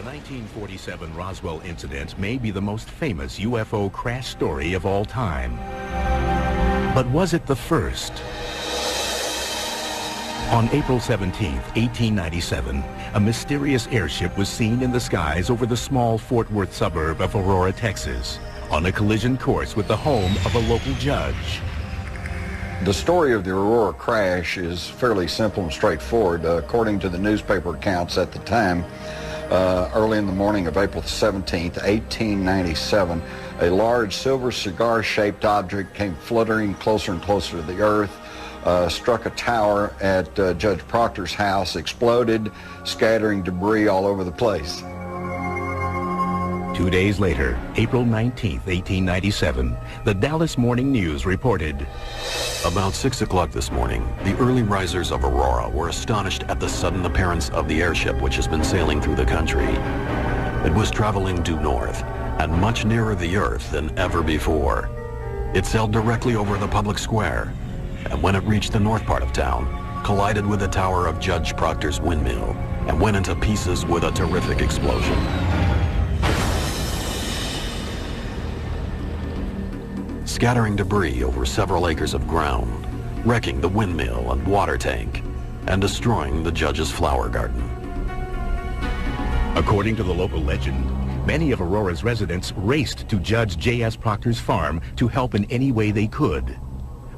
1947 Roswell incident may be the most famous UFO crash story of all time. But was it the first? On April 17, 1897, a mysterious airship was seen in the skies over the small Fort Worth suburb of Aurora, Texas, on a collision course with the home of a local judge. The story of the Aurora crash is fairly simple and straightforward. According to the newspaper accounts at the time, early in the morning of April 17, 1897, a large silver cigar-shaped object came fluttering closer and closer to the earth, struck a tower at Judge Proctor's house, exploded, scattering debris all over the place. 2 days later, April 19, 1897, the Dallas Morning News reported, about 6 o'clock this morning, the early risers of Aurora were astonished at the sudden appearance of the airship which has been sailing through the country. It was traveling due north and much nearer the earth than ever before. It sailed directly over the public square, and when it reached the north part of town, collided with the tower of Judge Proctor's windmill and went into pieces with a terrific explosion. Scattering debris over several acres of ground, wrecking the windmill and water tank, and destroying the judge's flower garden. According to the local legend, many of Aurora's residents raced to Judge J.S. Proctor's farm to help in any way they could.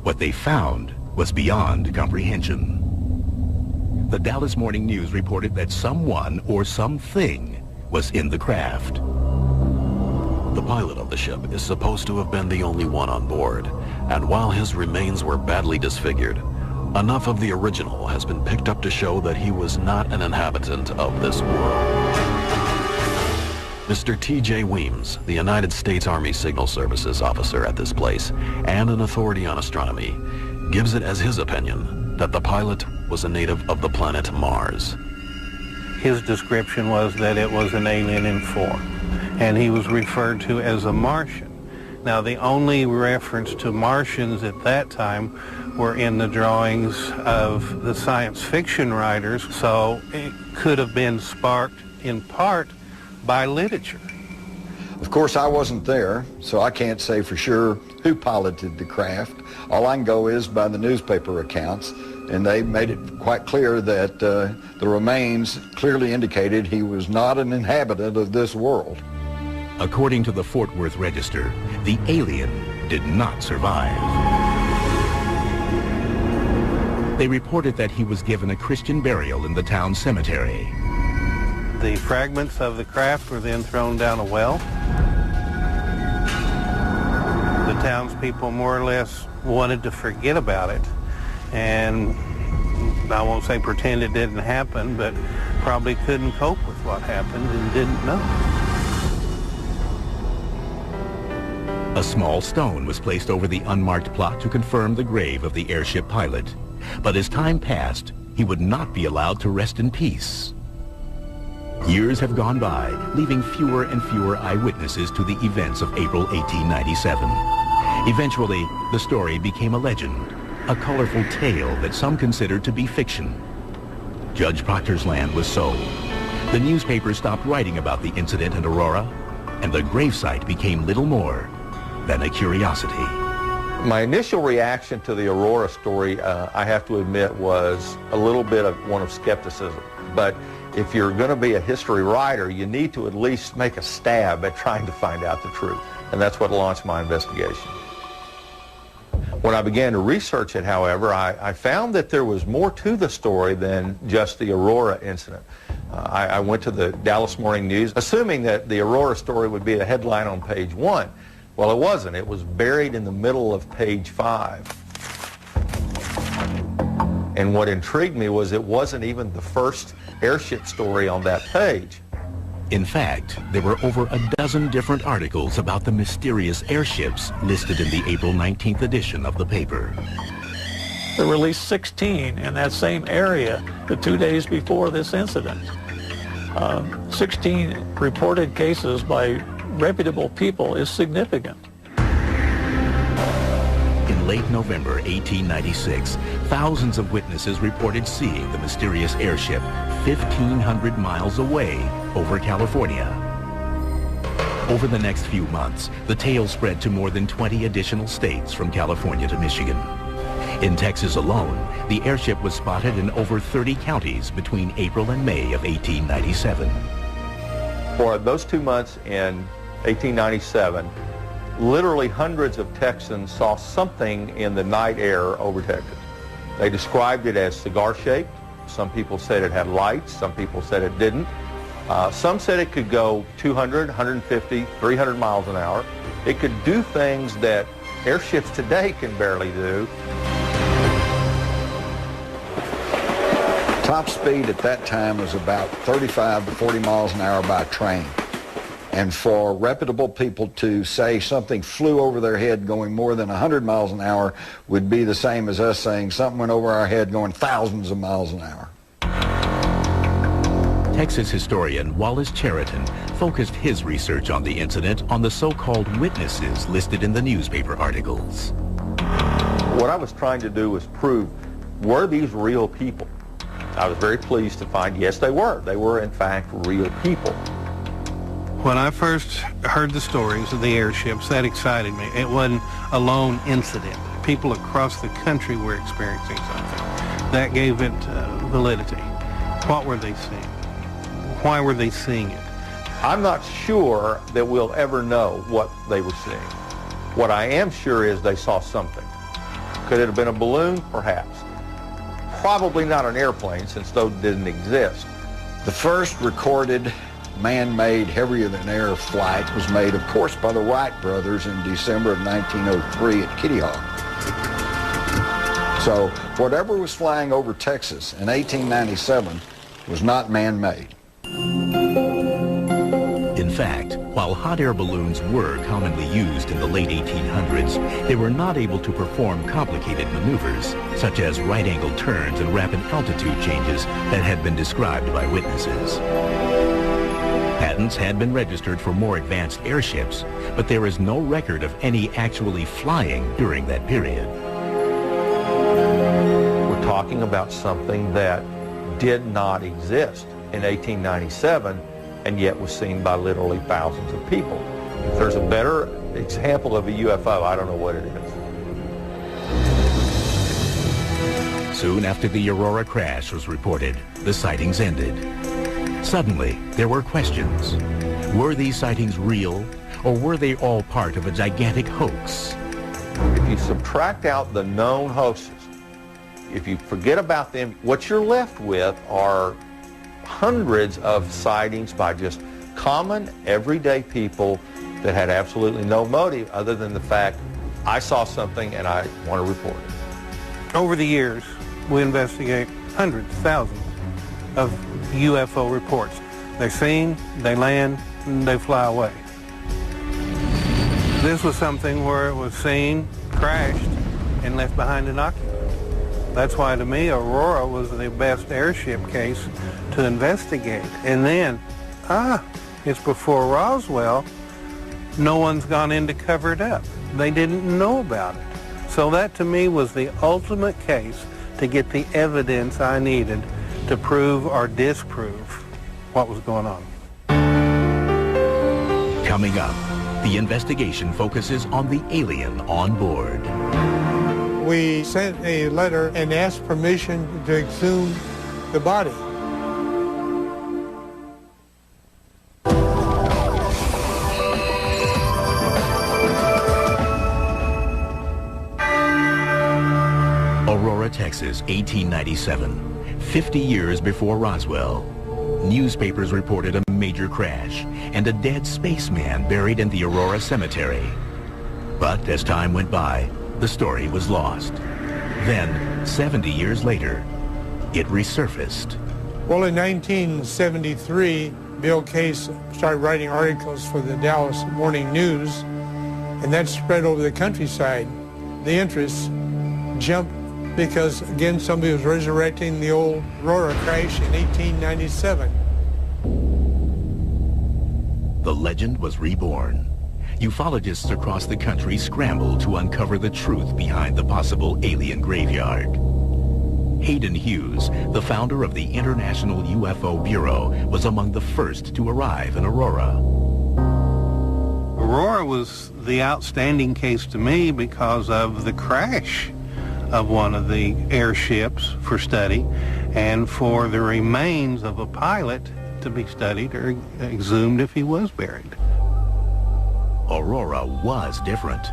What they found was beyond comprehension. The Dallas Morning News reported that someone or something was in the craft. The pilot of the ship is supposed to have been the only one on board, and while his remains were badly disfigured, enough of the original has been picked up to show that he was not an inhabitant of this world. Mr. T.J. Weems, the United States Army Signal Services officer at this place and an authority on astronomy, gives it as his opinion that the pilot was a native of the planet Mars. His description was that it was an alien in form, and he was referred to as a Martian. Now, the only reference to Martians at that time were in the drawings of the science fiction writers, so it could have been sparked in part by literature. Of course, I wasn't there, so I can't say for sure who piloted the craft. All I can go is by the newspaper accounts, and they made it quite clear that the remains clearly indicated he was not an inhabitant of this world. According to the Fort Worth Register, the alien did not survive. They reported that he was given a Christian burial in the town cemetery. The fragments of the craft were then thrown down a well. The townspeople more or less wanted to forget about it, and I won't say pretend it didn't happen, but probably couldn't cope with what happened and didn't know. A small stone was placed over the unmarked plot to confirm the grave of the airship pilot. But as time passed, he would not be allowed to rest in peace. Years have gone by, leaving fewer and fewer eyewitnesses to the events of April 1897. Eventually, the story became a legend, a colorful tale that some considered to be fiction. Judge Proctor's land was sold. The newspapers stopped writing about the incident in Aurora, and the gravesite became little more than a curiosity. My initial reaction to the Aurora story, I have to admit, was a little bit of one of skepticism. But if you're going to be a history writer, you need to at least make a stab at trying to find out the truth. And that's what launched my investigation. When I began to research it, however, I found that there was more to the story than just the Aurora incident. I went to the Dallas Morning News, assuming that the Aurora story would be a headline on page 1. Well, it wasn't. It was buried in the middle of page 5. And what intrigued me was it wasn't even the first airship story on that page. In fact, there were over a dozen different articles about the mysterious airships listed in the April 19th edition of the paper. There were at least 16 in that same area the 2 days before this incident. 16 reported cases by reputable people is significant. In late November 1896, thousands of witnesses reported seeing the mysterious airship 1,500 miles away over California. Over the next few months, the tale spread to more than 20 additional states from California to Michigan. In Texas alone, the airship was spotted in over 30 counties between April and May of 1897. For those 2 months in 1897, literally hundreds of Texans saw something in the night air over Texas. They described it as cigar-shaped. Some people said it had lights. Some people said it didn't. Some said it could go 200, 150, 300 miles an hour. It could do things that airships today can barely do. Top speed at that time was about 35 to 40 miles an hour by train. And for reputable people to say something flew over their head going more than 100 miles an hour would be the same as us saying something went over our head going thousands of miles an hour. Texas historian Wallace Cheriton focused his research on the incident on the so-called witnesses listed in the newspaper articles. What I was trying to do was prove, were these real people? I was very pleased to find, yes, they were. They were, in fact, real people. When I first heard the stories of the airships, that excited me. It wasn't a lone incident. People across the country were experiencing something. That gave it validity. What were they seeing? Why were they seeing it? I'm not sure that we'll ever know what they were seeing. What I am sure is they saw something. Could it have been a balloon? Perhaps. Probably not an airplane, since those didn't exist. The first recorded man-made heavier-than-air flight was made, of course, by the Wright brothers in December of 1903 at Kitty Hawk. So whatever was flying over Texas in 1897 was not man-made. In fact, while hot air balloons were commonly used in the late 1800s, they were not able to perform complicated maneuvers, such as right-angle turns and rapid altitude changes that had been described by witnesses. Patents had been registered for more advanced airships, but there is no record of any actually flying during that period. We're talking about something that did not exist in 1897 and yet was seen by literally thousands of people. If there's a better example of a UFO, I don't know what it is. Soon after the Aurora crash was reported, the sightings ended. Suddenly, there were questions. Were these sightings real, or were they all part of a gigantic hoax? If you subtract out the known hoaxes, if you forget about them, what you're left with are hundreds of sightings by just common, everyday people that had absolutely no motive other than the fact, I saw something and I want to report it. Over the years, we investigate hundreds, thousands of UFO reports. They're seen, they land, and they fly away. This was something where it was seen, crashed, and left behind an occupant. That's why, to me, Aurora was the best airship case to investigate. And then, it's before Roswell. No one's gone in to cover it up. They didn't know about it. So that, to me, was the ultimate case to get the evidence I needed to prove or disprove what was going on. Coming up, the investigation focuses on the alien on board. We sent a letter and asked permission to exhume the body. Aurora, Texas, 1897. 50 years before Roswell. Newspapers reported a major crash and a dead spaceman buried in the Aurora Cemetery. But as time went by, the story was lost. Then, 70 years later, it resurfaced. Well, in 1973, Bill Case started writing articles for the Dallas Morning News, and that spread over the countryside. The interest jumped because, again, somebody was resurrecting the old Aurora crash in 1897. The legend was reborn. Ufologists across the country scrambled to uncover the truth behind the possible alien graveyard. Hayden Hughes, the founder of the International UFO Bureau, was among the first to arrive in Aurora. Aurora was the outstanding case to me because of the crash of one of the airships for study, and for the remains of a pilot to be studied or exhumed if he was buried. Aurora was different.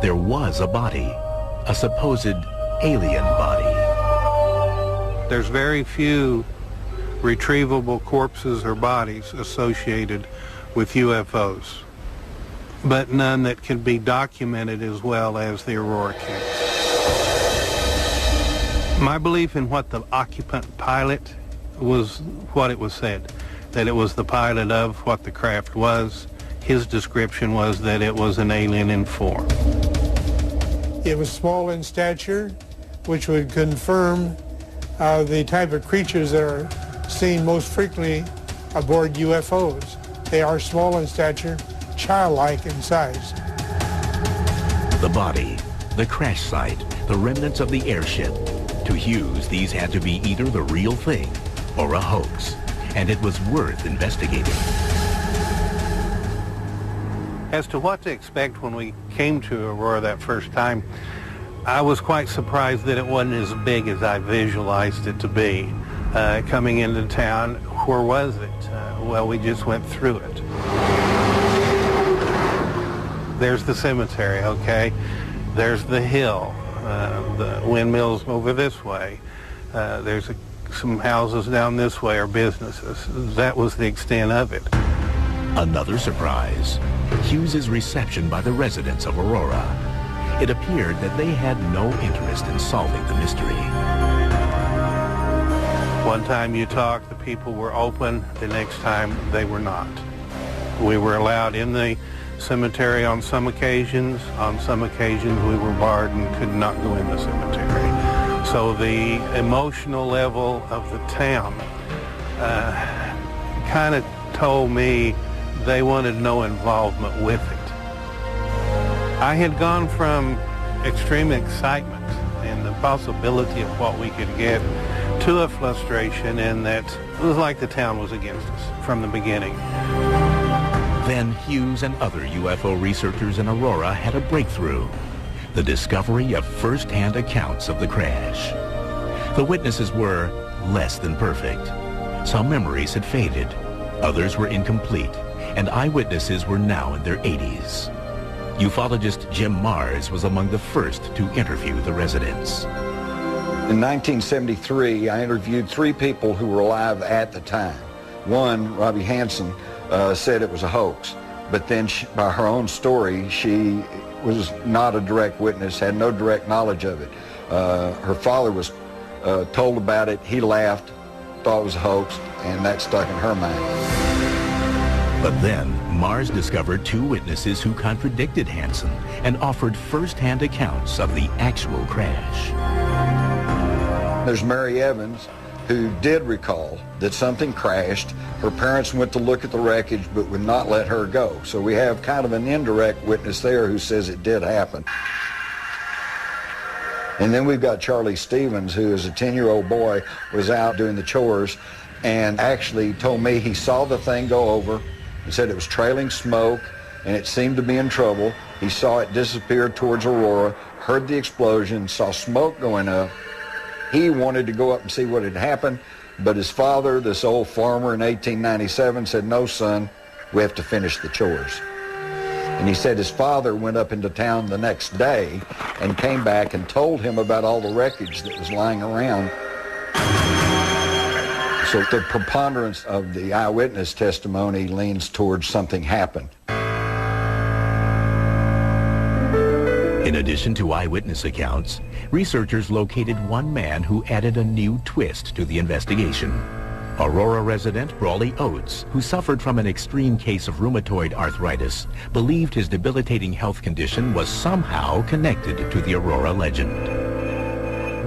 There was a body, a supposed alien body. There's very few retrievable corpses or bodies associated with UFOs, but none that can be documented as well as the Aurora case. My belief in what the occupant pilot was what it was said, that it was the pilot of what the craft was. His description was that it was an alien in form. It was small in stature, which would confirm the type of creatures that are seen most frequently aboard UFOs. They are small in stature, childlike in size. The body, the crash site, the remnants of the airship. To Hughes, these had to be either the real thing or a hoax, and it was worth investigating. As to what to expect when we came to Aurora that first time, I was quite surprised that it wasn't as big as I visualized it to be. Coming into town, where was it? Well, we just went through it. There's the cemetery, okay? There's the hill. The windmills over this way. There's some houses down this way are businesses. That was the extent of it. Another surprise, Hughes's reception by the residents of Aurora. It appeared that they had no interest in solving the mystery. One time you talked, the people were open. The next time they were not. We were allowed in the cemetery on some occasions. On some occasions we were barred and could not go in the cemetery. So the emotional level of the town kind of told me they wanted no involvement with it. I had gone from extreme excitement and the possibility of what we could get to a frustration in that it was like the town was against us from the beginning. Then Hughes and other UFO researchers in Aurora had a breakthrough, the discovery of first-hand accounts of the crash. The witnesses were less than perfect. Some memories had faded, others were incomplete, and eyewitnesses were now in their 80s. Ufologist Jim Mars was among the first to interview the residents. In 1973, I interviewed 3 people who were alive at the time. One, Robbie Hansen, said it was a hoax, but then by her own story, she was not a direct witness, had no direct knowledge of it. Her father was told about it, he laughed, thought it was a hoax, and that stuck in her mind. But then, Mars discovered 2 witnesses who contradicted Hansen and offered first-hand accounts of the actual crash. There's Mary Evans, who did recall that something crashed. Her parents went to look at the wreckage but would not let her go. So we have kind of an indirect witness there who says it did happen. And then we've got Charlie Stevens, who as a 10-year-old boy was out doing the chores and actually told me he saw the thing go over and said it was trailing smoke and it seemed to be in trouble. He saw it disappear towards Aurora, heard the explosion, saw smoke going up. He wanted to go up and see what had happened, but his father, this old farmer in 1897, said, "No, son, we have to finish the chores." And he said his father went up into town the next day and came back and told him about all the wreckage that was lying around. So the preponderance of the eyewitness testimony leans towards something happened. In addition to eyewitness accounts, researchers located one man who added a new twist to the investigation. Aurora resident Brawley Oates, who suffered from an extreme case of rheumatoid arthritis, believed his debilitating health condition was somehow connected to the Aurora legend.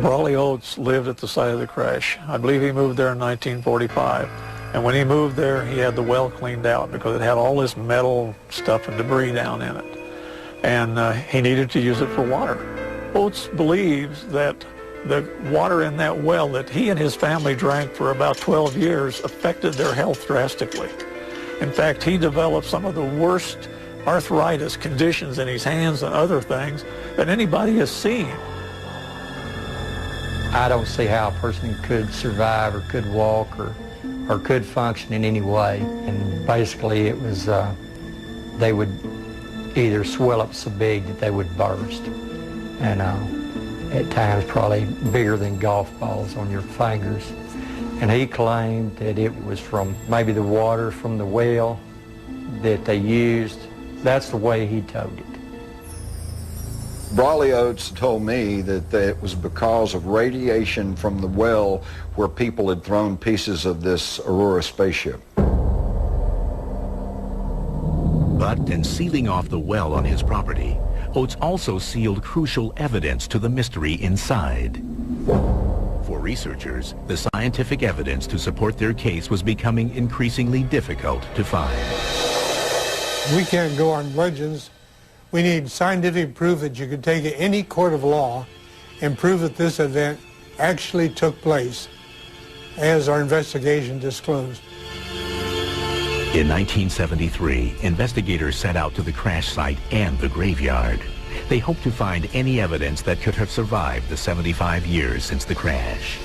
Brawley Oates lived at the site of the crash. I believe he moved there in 1945. And when he moved there, he had the well cleaned out because it had all this metal stuff and debris down in it. And he needed to use it for water. Oates believes that the water in that well that he and his family drank for about 12 years affected their health drastically. In fact, he developed some of the worst arthritis conditions in his hands and other things that anybody has seen. I don't see how a person could survive or could walk or could function in any way. And basically it was, they would either swell up so big that they would burst. And at times probably bigger than golf balls on your fingers. And he claimed that it was from maybe the water from the well that they used. That's the way he told it. Brawley Oates told me that it was because of radiation from the well where people had thrown pieces of this Aurora spaceship. But in sealing off the well on his property, Oates also sealed crucial evidence to the mystery inside. For researchers, the scientific evidence to support their case was becoming increasingly difficult to find. We can't go on legends. We need scientific proof that you could take any court of law and prove that this event actually took place, as our investigation disclosed. In 1973, investigators set out to the crash site and the graveyard. They hoped to find any evidence that could have survived the 75 years since the crash.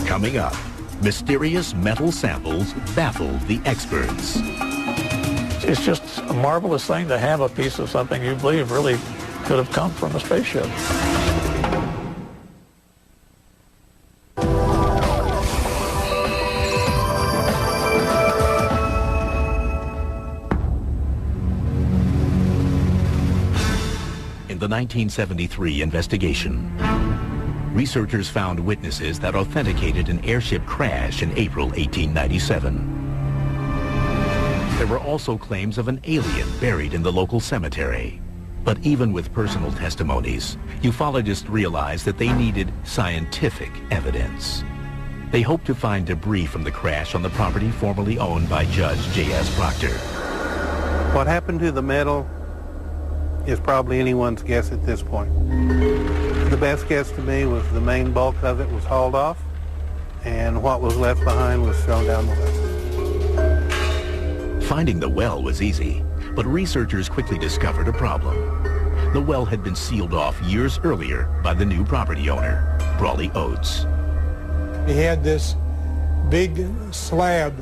Coming up, mysterious metal samples baffled the experts. It's just a marvelous thing to have a piece of something you believe really could have come from a spaceship. In the 1973 investigation, researchers found witnesses that authenticated an airship crash in April 1897. There were also claims of an alien buried in the local cemetery. But even with personal testimonies, ufologists realized that they needed scientific evidence. They hoped to find debris from the crash on the property formerly owned by Judge J.S. Proctor. What happened to the metal is probably anyone's guess at this point. The best guess to me was the main bulk of it was hauled off, and what was left behind was thrown down the well. Finding the well was easy, but researchers quickly discovered a problem. The well had been sealed off years earlier by the new property owner, Brawley Oates. He had this big slab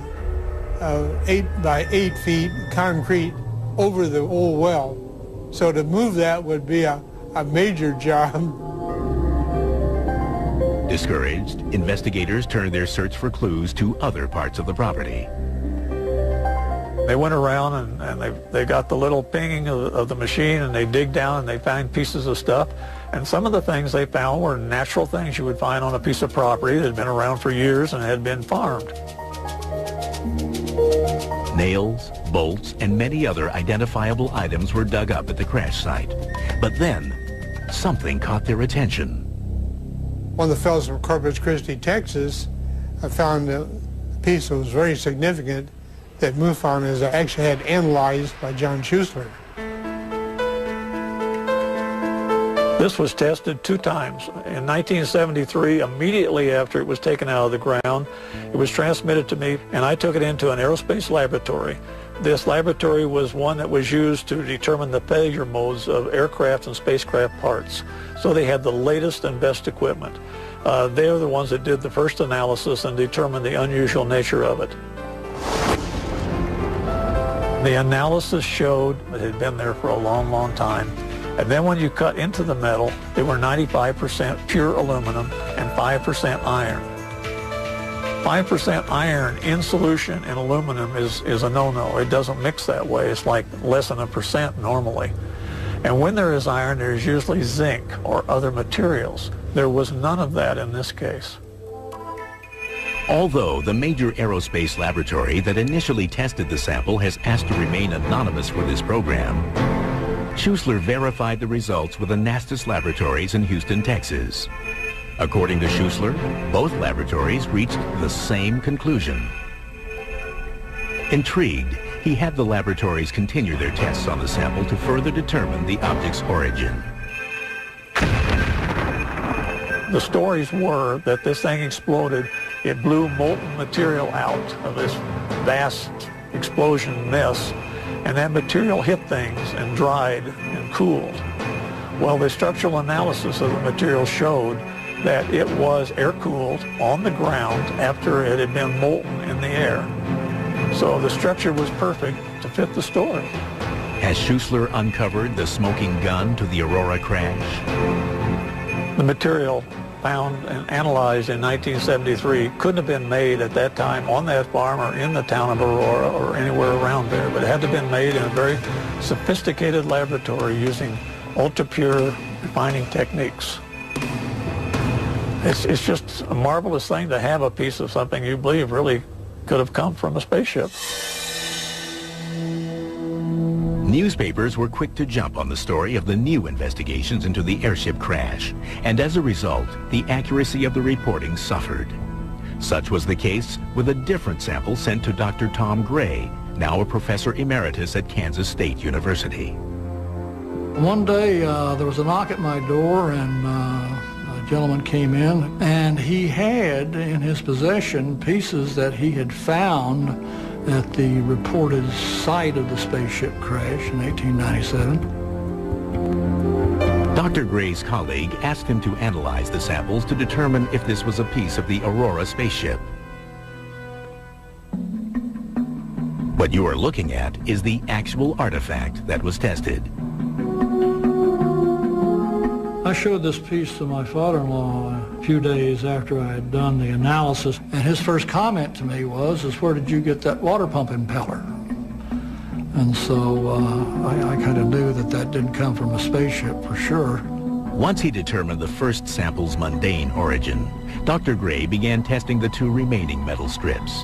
of 8 by 8 feet concrete over the old well. So to move that would be a major job. Discouraged, investigators turned their search for clues to other parts of the property. They went around and they got the little pinging of the machine, and they dig down and they find pieces of stuff. And some of the things they found were natural things you would find on a piece of property that had been around for years and had been farmed. Nails, bolts, and many other identifiable items were dug up at the crash site. But then, something caught their attention. One of the fellows from Corpus Christi, Texas, found a piece that was very significant that MUFON has actually had analyzed by John Schuessler. This was tested 2 times. In 1973, immediately after it was taken out of the ground, it was transmitted to me, and I took it into an aerospace laboratory. This laboratory was one that was used to determine the failure modes of aircraft and spacecraft parts. So they had the latest and best equipment. They're the ones that did the first analysis and determined the unusual nature of it. The analysis showed that it had been there for a long, long time. And then when you cut into the metal, they were 95% pure aluminum and 5% iron. 5% iron in solution in aluminum is a no-no. It doesn't mix that way. It's like less than 1% normally. And when there is iron, there's usually zinc or other materials. There was none of that in this case. Although the major aerospace laboratory that initially tested the sample has asked to remain anonymous for this program, Schuessler verified the results with Anastas Laboratories in Houston, Texas. According to Schuessler, both laboratories reached the same conclusion. Intrigued, he had the laboratories continue their tests on the sample to further determine the object's origin. The stories were that this thing exploded. It blew molten material out of this vast explosion mess, and that material hit things and dried and cooled. Well, the structural analysis of the material showed that it was air-cooled on the ground after it had been molten in the air. So the structure was perfect to fit the story. Has Schuessler uncovered the smoking gun to the Aurora crash? The material found and analyzed in 1973 couldn't have been made at that time on that farm or in the town of Aurora or anywhere around there, but it had to have been made in a very sophisticated laboratory using ultra-pure refining techniques. It's just a marvelous thing to have a piece of something you believe really could have come from a spaceship. Newspapers were quick to jump on the story of the new investigations into the airship crash, and as a result, the accuracy of the reporting suffered. Such was the case with a different sample sent to Dr. Tom Gray, now a professor emeritus at Kansas State University. One day there was a knock at my door, and a gentleman came in, and he had in his possession pieces that he had found at the reported site of the spaceship crash in 1897. Dr. Gray's colleague asked him to analyze the samples to determine if this was a piece of the Aurora spaceship. What you are looking at is the actual artifact that was tested. I showed this piece to my father-in-law a few days after I had done the analysis, and his first comment to me was, where did you get that water pump impeller? And so I kind of knew that that didn't come from a spaceship for sure. Once he determined the first sample's mundane origin, Dr. Gray began testing the two remaining metal strips.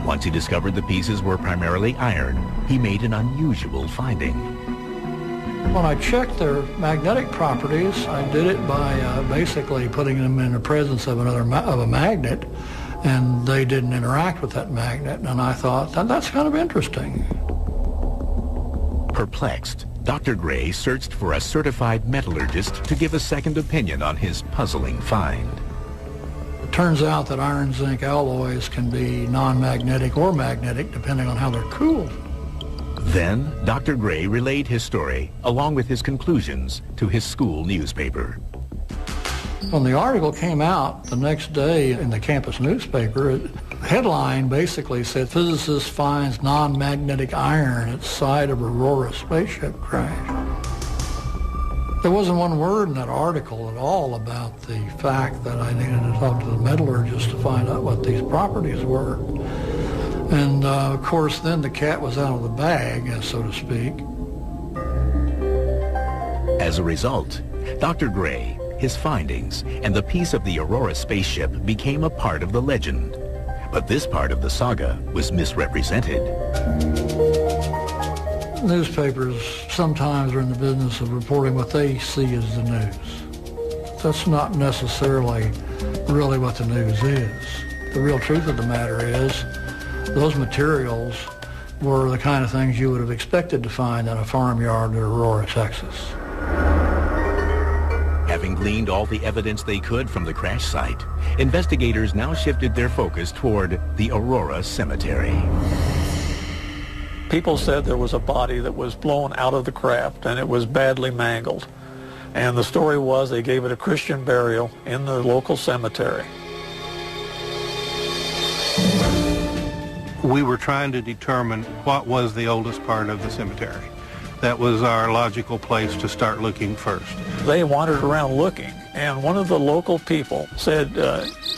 Once he discovered the pieces were primarily iron, he made an unusual finding. When I checked their magnetic properties, I did it by basically putting them in the presence of a magnet, and they didn't interact with that magnet, and I thought, that's kind of interesting. Perplexed, Dr. Gray searched for a certified metallurgist to give a second opinion on his puzzling find. It turns out that iron-zinc alloys can be non-magnetic or magnetic depending on how they're cooled. Then, Dr. Gray relayed his story, along with his conclusions, to his school newspaper. When the article came out the next day in the campus newspaper, the headline basically said, "Physicist finds non-magnetic iron at site of Aurora spaceship crash." There wasn't one word in that article at all about the fact that I needed to talk to the metallurgist to find out what these properties were. And of course, then the cat was out of the bag, so to speak. As a result, Dr. Gray, his findings, and the piece of the Aurora spaceship became a part of the legend. But this part of the saga was misrepresented. Newspapers sometimes are in the business of reporting what they see as the news. That's not necessarily really what the news is. The real truth of the matter is, those materials were the kind of things you would have expected to find in a farmyard in Aurora, Texas. Having gleaned all the evidence they could from the crash site, investigators now shifted their focus toward the Aurora Cemetery. People said there was a body that was blown out of the craft and it was badly mangled. And the story was they gave it a Christian burial in the local cemetery. We were trying to determine what was the oldest part of the cemetery. That was our logical place to start looking first. They wandered around looking, and one of the local people said,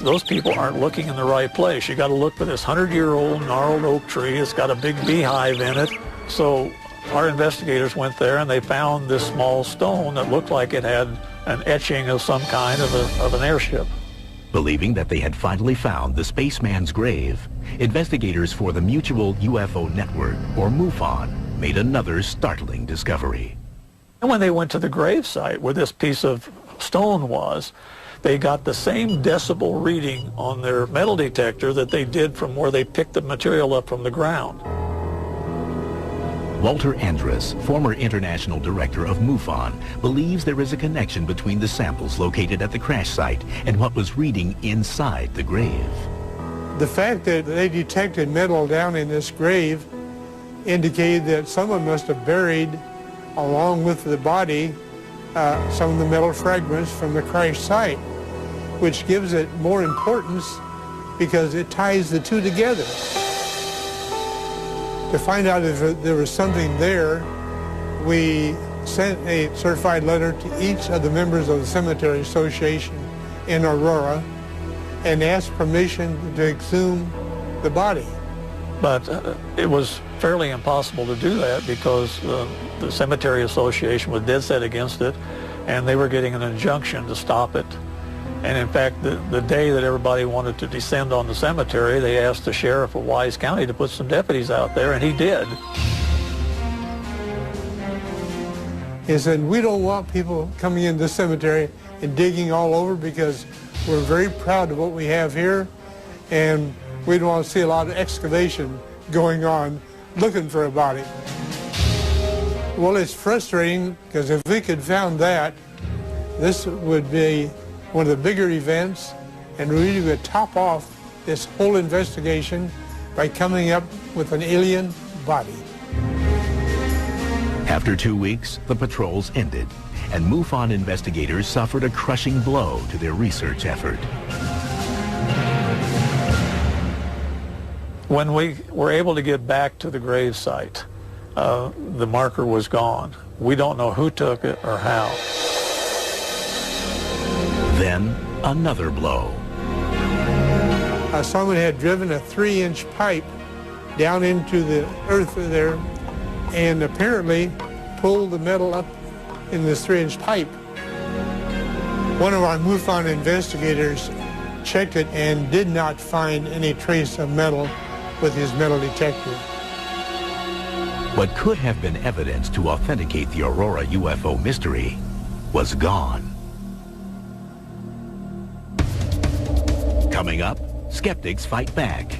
those people aren't looking in the right place. You got to look for this 100-year-old gnarled oak tree. It's got a big beehive in it. So our investigators went there, and they found this small stone that looked like it had an etching of some kind of an airship. Believing that they had finally found the spaceman's grave, investigators for the Mutual UFO Network, or MUFON, made another startling discovery. And when they went to the grave site where this piece of stone was, they got the same decibel reading on their metal detector that they did from where they picked the material up from the ground. Walter Andrus, former international director of MUFON, believes there is a connection between the samples located at the crash site and what was reading inside the grave. The fact that they detected metal down in this grave indicated that someone must have buried, along with the body, some of the metal fragments from the crash site, which gives it more importance because it ties the two together. To find out if there was something there, we sent a certified letter to each of the members of the Cemetery Association in Aurora and asked permission to exhume the body. But it was fairly impossible to do that because the Cemetery Association was dead set against it, and they were getting an injunction to stop it. And in fact, the day that everybody wanted to descend on the cemetery, they asked the sheriff of Wise County to put some deputies out there, and he did. He said, we don't want people coming into the cemetery and digging all over because we're very proud of what we have here, and we don't want to see a lot of excavation going on looking for a body. Well, it's frustrating because if we could found that, this would be one of the bigger events, and we would top off this whole investigation by coming up with an alien body. After 2 weeks, the patrols ended, and MUFON investigators suffered a crushing blow to their research effort. When we were able to get back to the grave site, the marker was gone. We don't know who took it or how. Then, another blow. Someone had driven a 3-inch pipe down into the earth there and apparently pulled the metal up in this 3-inch pipe. One of our MUFON investigators checked it and did not find any trace of metal with his metal detector. What could have been evidence to authenticate the Aurora UFO mystery was gone. Coming up, skeptics fight back.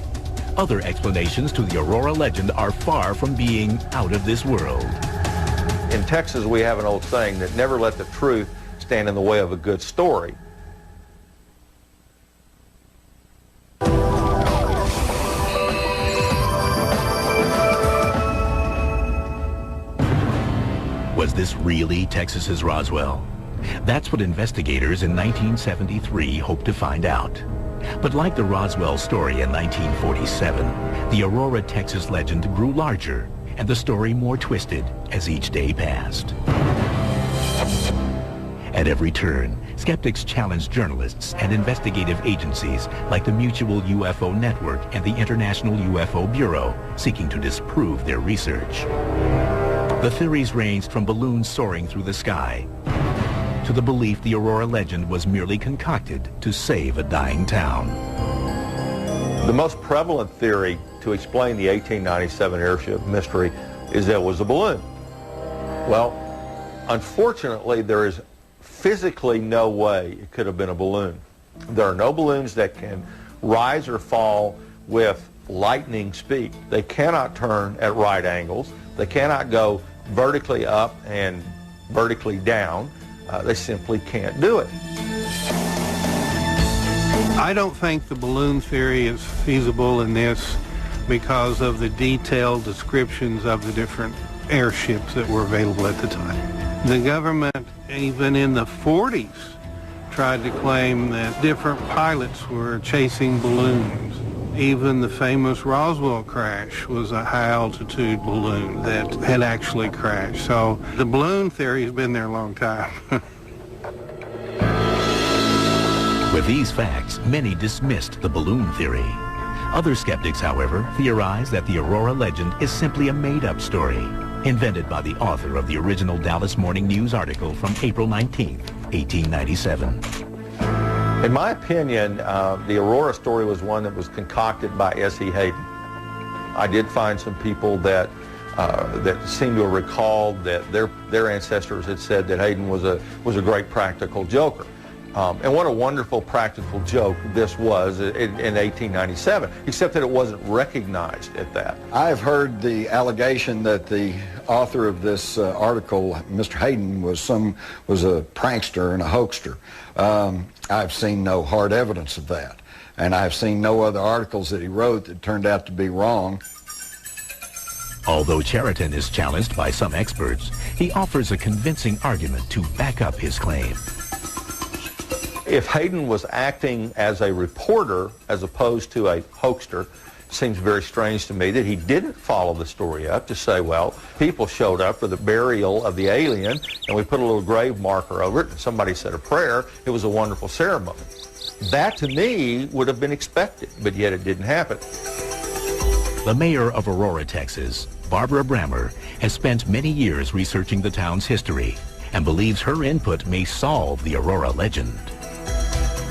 Other explanations to the Aurora legend are far from being out of this world. In Texas, we have an old saying that never let the truth stand in the way of a good story. Was this really Texas's Roswell? That's what investigators in 1973 hoped to find out. But like the Roswell story in 1947, the Aurora, Texas legend grew larger and the story more twisted as each day passed. At every turn, skeptics challenged journalists and investigative agencies like the Mutual UFO Network and the International UFO Bureau, seeking to disprove their research. The theories ranged from balloons soaring through the sky to the belief the Aurora legend was merely concocted to save a dying town. The most prevalent theory to explain the 1897 airship mystery is that it was a balloon. Well, unfortunately, there is physically no way it could have been a balloon. There are no balloons that can rise or fall with lightning speed. They cannot turn at right angles. They cannot go vertically up and vertically down. They simply can't do it. I don't think the balloon theory is feasible in this because of the detailed descriptions of the different airships that were available at the time. The government, even in the 40s, tried to claim that different pilots were chasing balloons. Even the famous Roswell crash was a high-altitude balloon that had actually crashed. So the balloon theory has been there a long time. With these facts, many dismissed the balloon theory. Other skeptics, however, theorize that the Aurora legend is simply a made-up story, invented by the author of the original Dallas Morning News article from April 19, 1897. In my opinion, the Aurora story was one that was concocted by S.E. Hayden. I did find some people that seem to have recalled that their ancestors had said that Hayden was a great practical joker. And what a wonderful practical joke this was in 1897, except that it wasn't recognized at that. I've heard the allegation that the author of this article, Mr. Hayden, was a prankster and a hoaxer. I've seen no hard evidence of that, and I've seen no other articles that he wrote that turned out to be wrong. Although Cheriton is challenged by some experts, he offers a convincing argument to back up his claim. If Hayden was acting as a reporter as opposed to a hoaxer, it seems very strange to me that he didn't follow the story up to say, well, people showed up for the burial of the alien, and we put a little grave marker over it, and somebody said a prayer. It was a wonderful ceremony. That, to me, would have been expected, but yet it didn't happen. The mayor of Aurora, Texas, Barbara Brammer, has spent many years researching the town's history and believes her input may solve the Aurora legend.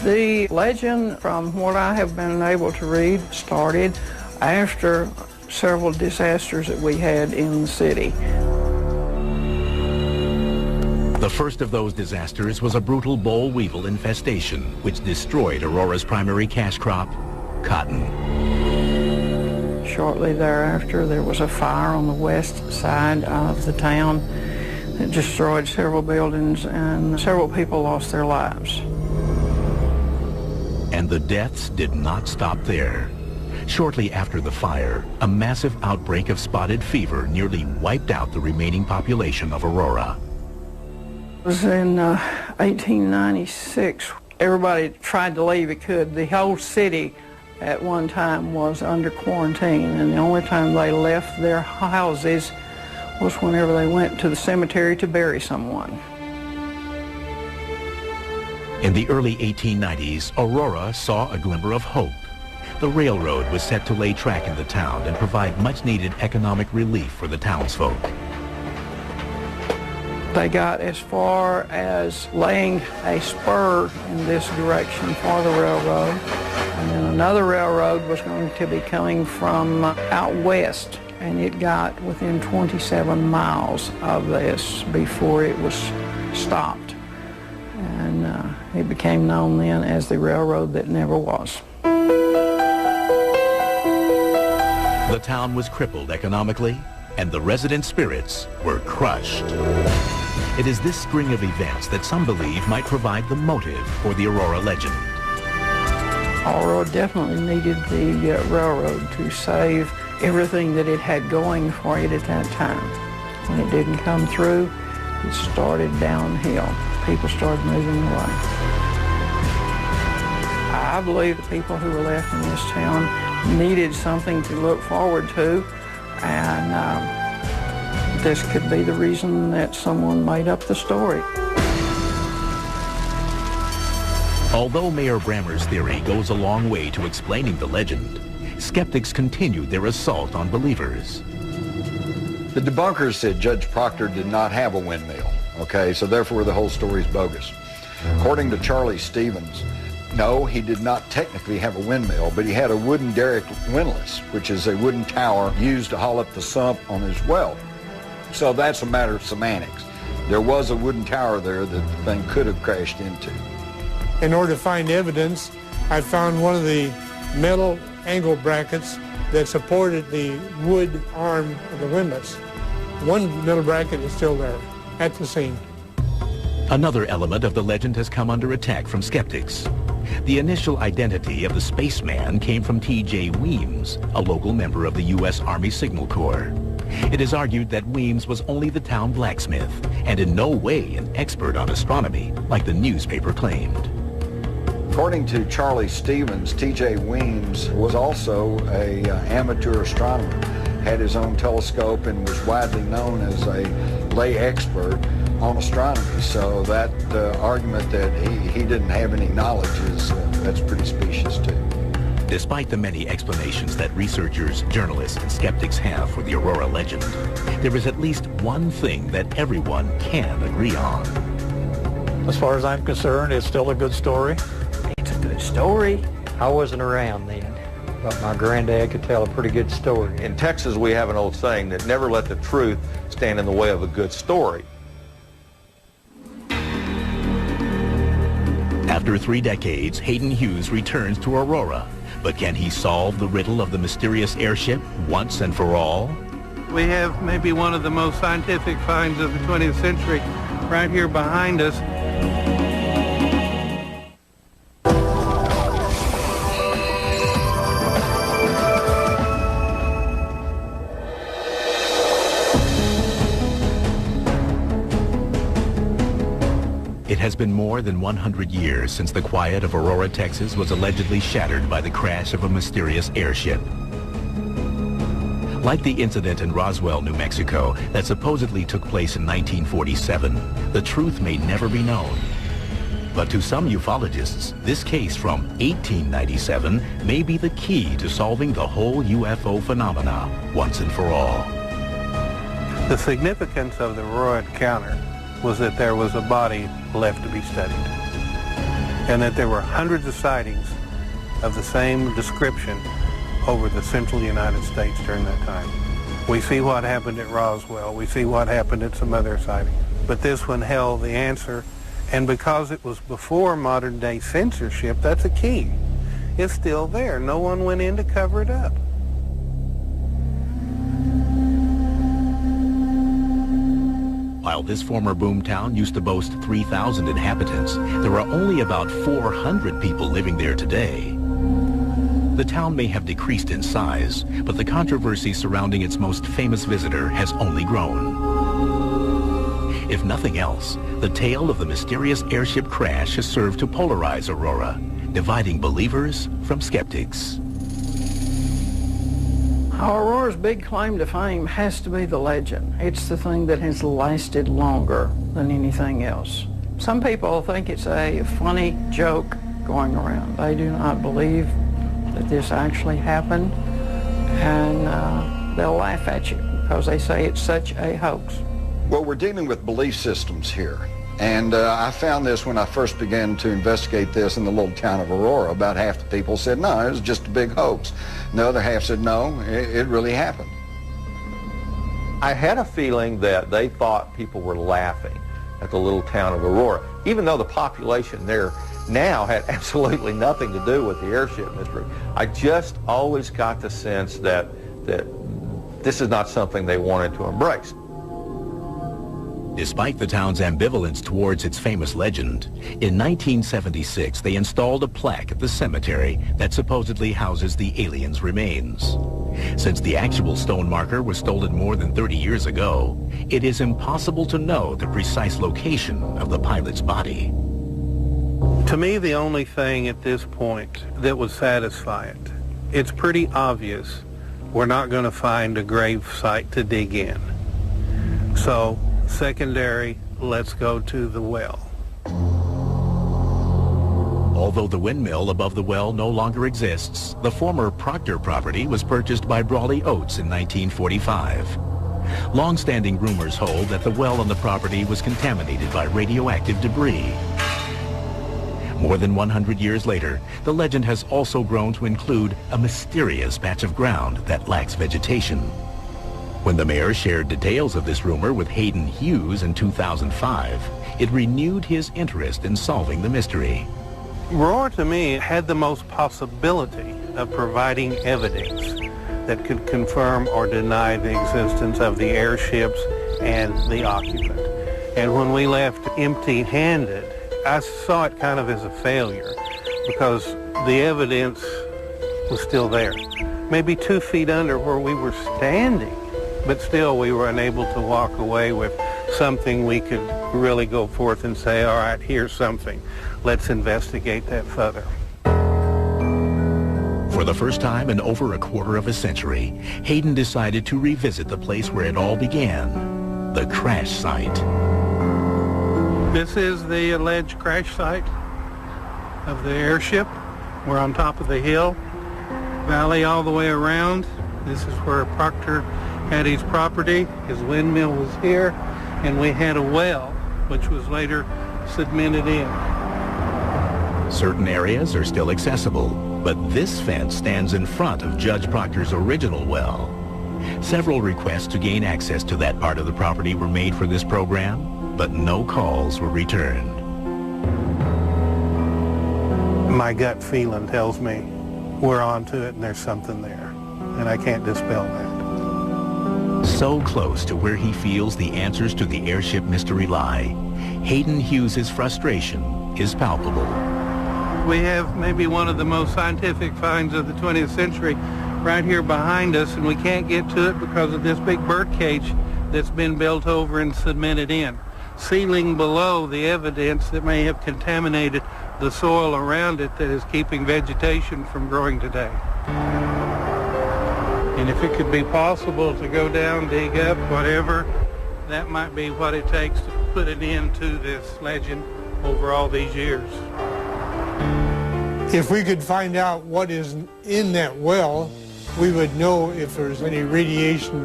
The legend, from what I have been able to read, started after several disasters that we had in the city. The first of those disasters was a brutal boll weevil infestation, which destroyed Aurora's primary cash crop, cotton. Shortly thereafter, there was a fire on the west side of the town that destroyed several buildings, and several people lost their lives. And the deaths did not stop there. Shortly after the fire, a massive outbreak of spotted fever nearly wiped out the remaining population of Aurora. It was in 1896. Everybody tried to leave it could. The whole city at one time was under quarantine, and the only time they left their houses was whenever they went to the cemetery to bury someone. In the early 1890s, Aurora saw a glimmer of hope. The railroad was set to lay track in the town and provide much-needed economic relief for the townsfolk. They got as far as laying a spur in this direction for the railroad, and then another railroad was going to be coming from out west, and it got within 27 miles of this before it was stopped. And it became known then as the railroad that never was. The town was crippled economically, and the resident spirits were crushed. It is this string of events that some believe might provide the motive for the Aurora legend. Aurora definitely needed the railroad to save everything that it had going for it at that time. When it didn't come through, it started downhill. People started moving away. I believe the people who were left in this town needed something to look forward to, and this could be the reason that someone made up the story. Although Mayor Brammer's theory goes a long way to explaining the legend, skeptics continued their assault on believers. The debunkers said Judge Proctor did not have a windmill, okay, so therefore the whole story is bogus. According to Charlie Stevens, no, he did not technically have a windmill, but he had a wooden derrick windlass, which is a wooden tower used to haul up the sump on his well. So that's a matter of semantics. There was a wooden tower there that the thing could have crashed into. In order to find evidence, I found one of the metal angle brackets that supported the wood arm of the windlass. One metal bracket is still there at the scene. Another element of the legend has come under attack from skeptics. The initial identity of the spaceman came from T.J. Weems, a local member of the U.S. Army Signal Corps. It is argued that Weems was only the town blacksmith and in no way an expert on astronomy, like the newspaper claimed. According to Charlie Stevens, T.J. Weems was also an amateur astronomer, had his own telescope, and was widely known as a lay expert on astronomy. So that argument that he didn't have any knowledge that's pretty specious too. Despite the many explanations that researchers, journalists, and skeptics have for the Aurora legend, there is at least one thing that everyone can agree on. As far as I'm concerned, it's still a good story. It's a good story. I wasn't around then, but my granddad could tell a pretty good story. In Texas, we have an old saying that never let the truth stand in the way of a good story. After 3 decades, Hayden Hughes returns to Aurora. But can he solve the riddle of the mysterious airship once and for all? We have maybe one of the most scientific finds of the 20th century right here behind us. It has been more than 100 years since the quiet of Aurora, Texas was allegedly shattered by the crash of a mysterious airship. Like the incident in Roswell, New Mexico, that supposedly took place in 1947, the truth may never be known. But to some ufologists, this case from 1897 may be the key to solving the whole UFO phenomena once and for all. The significance of the Aurora encounter was that there was a body left to be studied, and that there were hundreds of sightings of the same description over the central United States during that time. We see what happened at Roswell, we see what happened at some other sightings, but this one held the answer, and because it was before modern day censorship, that's a key. It's still there. No one went in to cover it up. While this former boomtown used to boast 3,000 inhabitants, there are only about 400 people living there today. The town may have decreased in size, but the controversy surrounding its most famous visitor has only grown. If nothing else, the tale of the mysterious airship crash has served to polarize Aurora, dividing believers from skeptics. Aurora's big claim to fame has to be the legend. It's the thing that has lasted longer than anything else. Some people think it's a funny joke going around. They do not believe that this actually happened, and they'll laugh at you because they say it's such a hoax. Well, we're dealing with belief systems here. And I found this when I first began to investigate this in the little town of Aurora. About half the people said, no, it was just a big hoax. And the other half said, no, it really happened. I had a feeling that they thought people were laughing at the little town of Aurora, even though the population there now had absolutely nothing to do with the airship mystery. I just always got the sense that this is not something they wanted to embrace. Despite the town's ambivalence towards its famous legend, in 1976 they installed a plaque at the cemetery that supposedly houses the aliens' remains. Since the actual stone marker was stolen more than 30 years ago, it is impossible to know the precise location of the pilot's body. To me, the only thing at this point that would satisfy it, it's pretty obvious we're not going to find a grave site to dig in. So, secondary, let's go to the well. Although the windmill above the well no longer exists, the former Proctor property was purchased by Brawley Oates in 1945. Long-standing rumors hold that the well on the property was contaminated by radioactive debris. More than 100 years later, the legend has also grown to include a mysterious patch of ground that lacks vegetation. When the mayor shared details of this rumor with Hayden Hughes in 2005, it renewed his interest in solving the mystery. Aurora, to me, had the most possibility of providing evidence that could confirm or deny the existence of the airships and the occupant. And when we left empty-handed, I saw it kind of as a failure because the evidence was still there. Maybe 2 feet under where we were standing, but still we were unable to walk away with something we could really go forth and say, all right, here's something. Let's investigate that further. For the first time in over a quarter of a century, Hayden decided to revisit the place where it all began, the crash site. This is the alleged crash site of the airship. We're on top of the hill, valley all the way around. This is where Proctor had his property. His windmill was here, and we had a well, which was later cemented in. Certain areas are still accessible, but this fence stands in front of Judge Proctor's original well. Several requests to gain access to that part of the property were made for this program, but no calls were returned. My gut feeling tells me we're on to it and there's something there, and I can't dispel that. So close to where he feels the answers to the airship mystery lie, Hayden Hughes' frustration is palpable. We have maybe one of the most scientific finds of the 20th century right here behind us, and we can't get to it because of this big bird cage that's been built over and cemented in, sealing below the evidence that may have contaminated the soil around it that is keeping vegetation from growing today. And if it could be possible to go down, dig up, whatever, that might be what it takes to put an end to this legend over all these years. If we could find out what is in that well, we would know if there's any radiation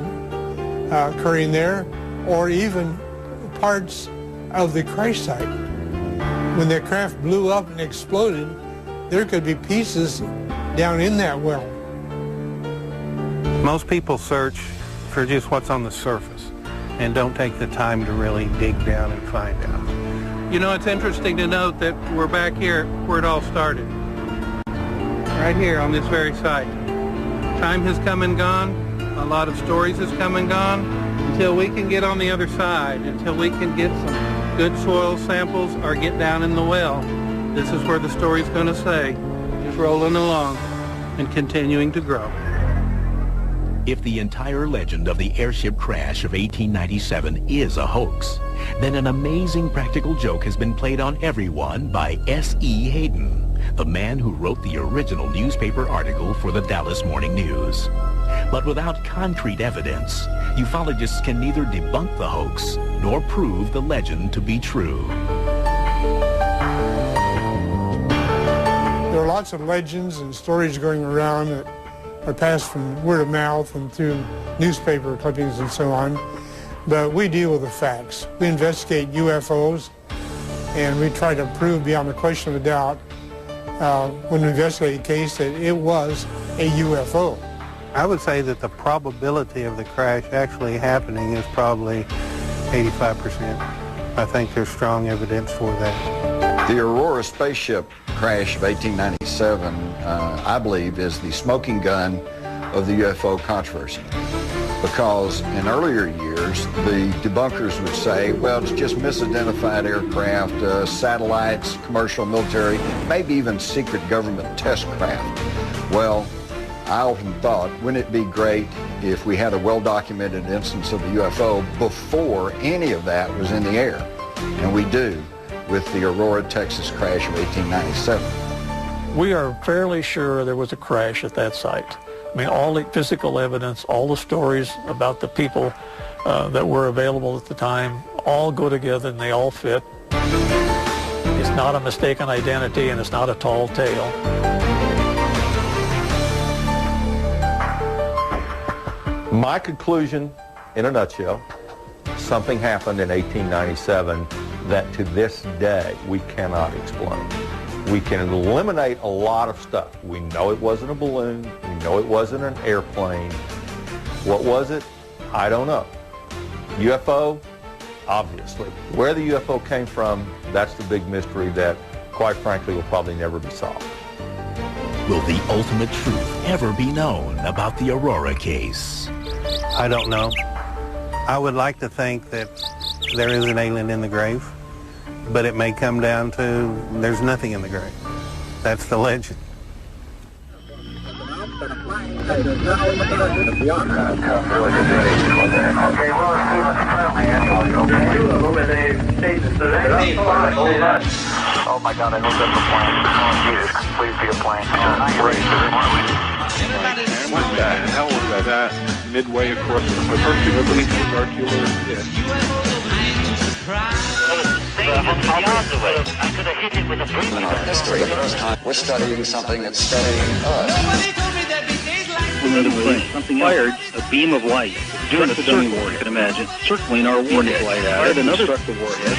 occurring there, or even parts of the crash site. When the craft blew up and exploded, there could be pieces down in that well. Most people search for just what's on the surface and don't take the time to really dig down and find out. You know, it's interesting to note that we're back here where it all started. Right here on this very site. Time has come and gone. A lot of stories has come and gone. Until we can get on the other side, until we can get some good soil samples or get down in the well, this is where the story's going to stay, just rolling along and continuing to grow. If the entire legend of the airship crash of 1897 is a hoax, then an amazing practical joke has been played on everyone by S.E. Hayden, the man who wrote the original newspaper article for the Dallas Morning News. But without concrete evidence, ufologists can neither debunk the hoax nor prove the legend to be true. There are lots of legends and stories going around that are passed from word of mouth and through newspaper clippings and so on. But we deal with the facts. We investigate UFOs, and we try to prove beyond the question of a doubt when we investigate a case that it was a UFO. I would say that the probability of the crash actually happening is probably 85%. I think there's strong evidence for that. The Aurora spaceship crash of 1897, I believe, is the smoking gun of the UFO controversy. Because in earlier years, the debunkers would say, well, it's just misidentified aircraft, satellites, commercial, military, maybe even secret government test craft. Well, I often thought, wouldn't it be great if we had a well-documented instance of a UFO before any of that was in the air? And we do, with the Aurora, Texas crash of 1897. We are fairly sure there was a crash at that site. I mean, all the physical evidence, all the stories about the people that were available at the time all go together and they all fit. It's not a mistaken identity and it's not a tall tale. My conclusion, in a nutshell, something happened in 1897 that to this day we cannot explain. We can eliminate a lot of stuff. We know it wasn't a balloon. We know it wasn't an airplane. What was it? I don't know. UFO? Obviously. Where the UFO came from, that's the big mystery that, quite frankly, will probably never be solved. Will the ultimate truth ever be known about the Aurora case? I don't know. I would like to think that there is an alien in the grave, but it may come down to there's nothing in the grave. That's the legend. Oh my God, I hope that's a plane. Oh, Jesus, please be a plane. What the hell was that? Midway across the first thing everybody was artillery. Yeah. I could have hit it with a brick. In our history, the first time we're studying something that's studying us. Something fired a beam of light. Doing a circle, you can imagine, circling our warhead. Fired another warhead.